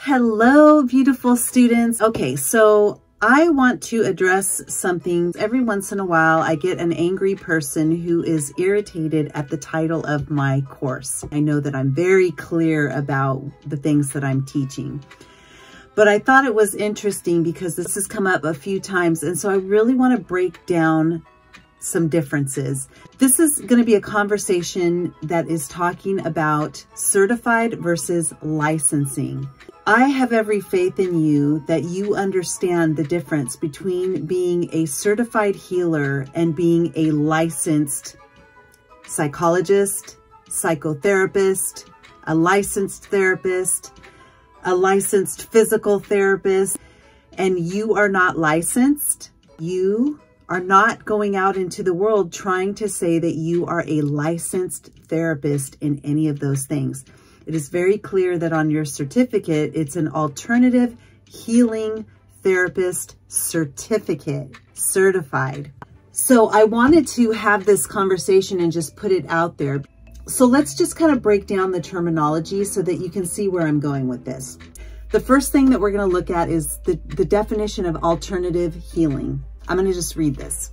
Hello, beautiful students. Okay, so I want to address something. Every once in a while, I get an angry person who is irritated at the title of my course. I know that I'm very clear about the things that I'm teaching, but I thought it was interesting because this has come up a few times, and so I really want to break down some differences. This is going to be a conversation that is talking about certified versus licensing. I have every faith in you that you understand the difference between being a certified healer and being a licensed psychologist, psychotherapist, a licensed therapist, a licensed physical therapist, and you are not licensed. You are not going out into the world trying to say that you are a licensed therapist in any of those things. It is very clear that on your certificate, it's an alternative healing therapist certificate, certified. So I wanted to have this conversation and just put it out there. So let's just kind of break down the terminology so that you can see where I'm going with this. The first thing that we're going to look at is the definition of alternative healing. I'm going to just read this.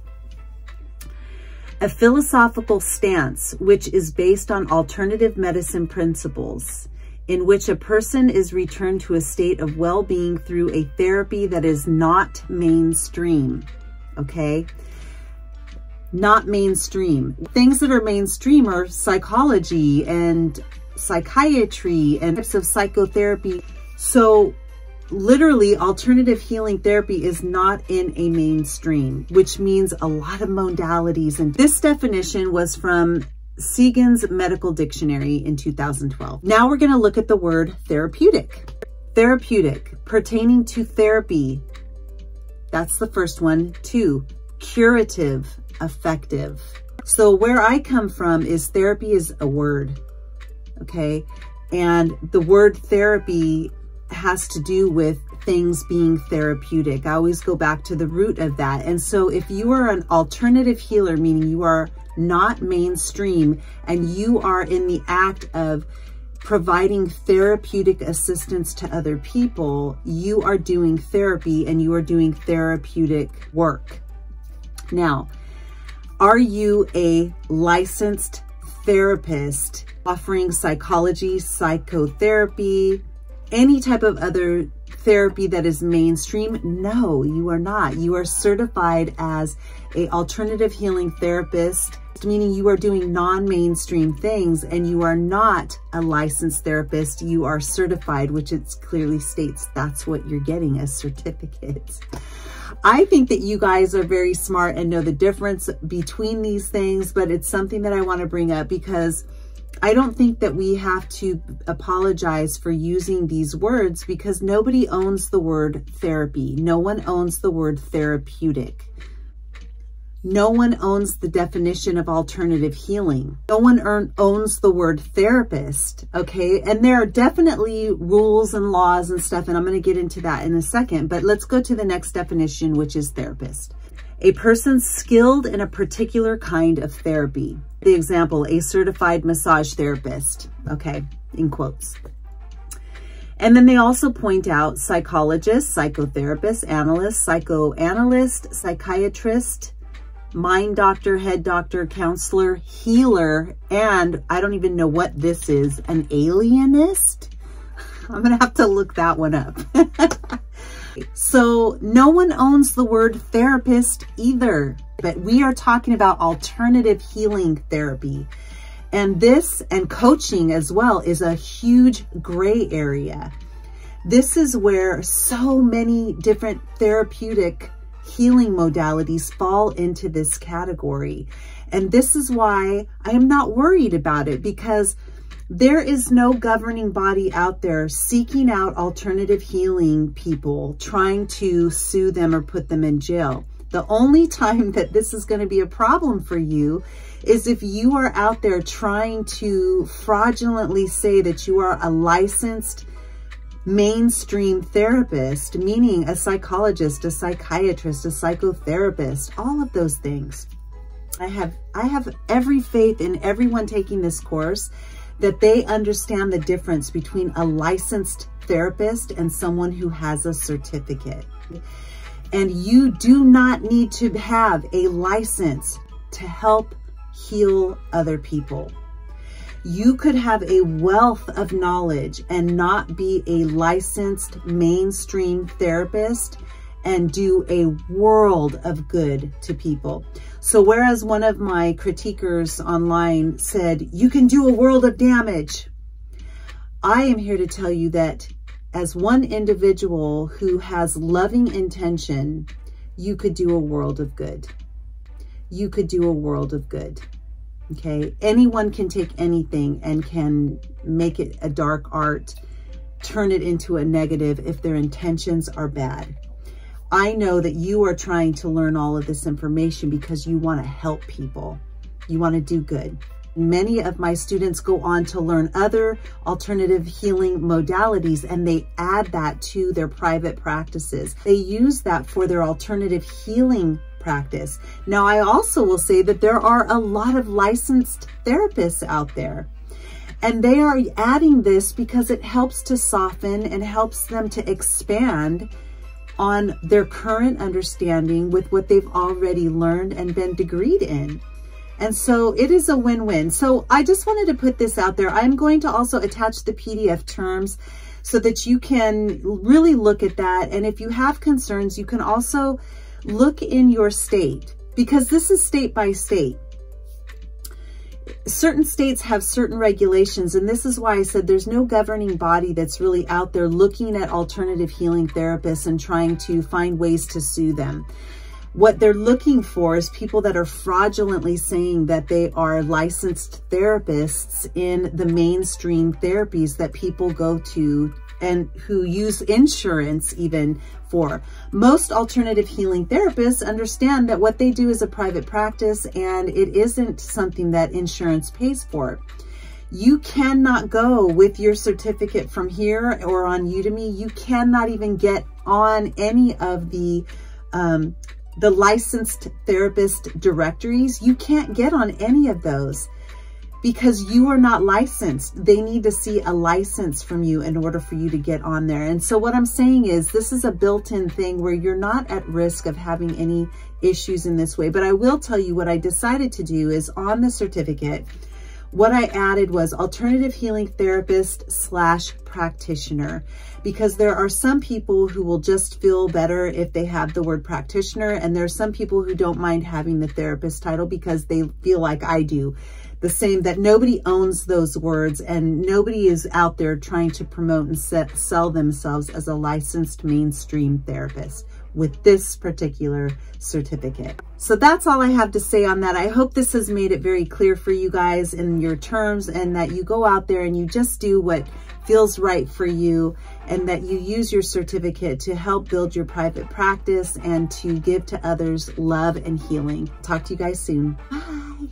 A philosophical stance which is based on alternative medicine principles, in which a person is returned to a state of well-being through a therapy that is not mainstream, okay? Not mainstream. Things that are mainstream are psychology and psychiatry and types of psychotherapy. So literally, alternative healing therapy is not in a mainstream, which means a lot of modalities. And this definition was from Segan's Medical Dictionary in 2012. Now we're going to look at the word therapeutic. Therapeutic, pertaining to therapy. That's the first one. 2, curative, effective. So where I come from is therapy is a word, okay? And the word therapy has to do with things being therapeutic. I always go back to the root of that. And so if you are an alternative healer, meaning you are not mainstream and you are in the act of providing therapeutic assistance to other people, you are doing therapy and you are doing therapeutic work. Now, are you a licensed therapist offering psychology, psychotherapy, any type of other therapy that is mainstream? No, you are not. You are certified as an alternative healing therapist, meaning you are doing non-mainstream things, and you are not a licensed therapist. You are certified, which it clearly states that's what you're getting as certificates. I think that you guys are very smart and know the difference between these things, but it's something that I want to bring up because I don't think that we have to apologize for using these words because nobody owns the word therapy. No one owns the word therapeutic. No one owns the definition of alternative healing. No one owns the word therapist, okay? And there are definitely rules and laws and stuff, and I'm going to get into that in a second, but let's go to the next definition, which is therapist. A person skilled in a particular kind of therapy. The example, a certified massage therapist, okay, in quotes. And then they also point out psychologist, psychotherapist, analyst, psychoanalyst, psychiatrist, mind doctor, head doctor, counselor, healer, and I don't even know what this is, an alienist? I'm going to have to look that one up. So no one owns the word therapist either, but we are talking about alternative healing therapy. And this and coaching as well is a huge gray area. This is where so many different therapeutic healing modalities fall into this category. And this is why I am not worried about it, because there is no governing body out there seeking out alternative healing people, trying to sue them or put them in jail. The only time that this is going to be a problem for you is if you are out there trying to fraudulently say that you are a licensed mainstream therapist, meaning a psychologist, a psychiatrist, a psychotherapist, all of those things. I have every faith in everyone taking this course that they understand the difference between a licensed therapist and someone who has a certificate. And you do not need to have a license to help heal other people. You could have a wealth of knowledge and not be a licensed mainstream therapist and do a world of good to people. So whereas one of my critiquers online said, you can do a world of damage, I am here to tell you that as one individual who has loving intention, you could do a world of good. You could do a world of good. Okay, anyone can take anything and can make it a dark art, turn it into a negative if their intentions are bad. I know that you are trying to learn all of this information because you want to help people. You want to do good. Many of my students go on to learn other alternative healing modalities, and they add that to their private practices. They use that for their alternative healing practice. Now, I also will say that there are a lot of licensed therapists out there, and they are adding this because it helps to soften and helps them to expand on their current understanding with what they've already learned and been degreed in. And so it is a win-win. So I just wanted to put this out there. I'm going to also attach the PDF terms so that you can really look at that. And if you have concerns, you can also look in your state, because this is state by state. Certain states have certain regulations, and this is why I said there's no governing body that's really out there looking at alternative healing therapists and trying to find ways to sue them. What they're looking for is people that are fraudulently saying that they are licensed therapists in the mainstream therapies that people go to and who use insurance even for. Most alternative healing therapists understand that what they do is a private practice and it isn't something that insurance pays for. You cannot go with your certificate from here or on Udemy. You cannot even get on any of the licensed therapist directories. You can't get on any of those because you are not licensed. They need to see a license from you in order for you to get on there. And so what I'm saying is this is a built-in thing where you're not at risk of having any issues in this way. But I will tell you what I decided to do is on the certificate, what I added was alternative healing therapist / practitioner, because there are some people who will just feel better if they have the word practitioner. And there are some people who don't mind having the therapist title because they feel like I do. The same, that nobody owns those words and nobody is out there trying to promote and sell themselves as a licensed mainstream therapist with this particular certificate. So that's all I have to say on that. I hope this has made it very clear for you guys in your terms, and that you go out there and you just do what feels right for you, and that you use your certificate to help build your private practice and to give to others love and healing. Talk to you guys soon. Bye.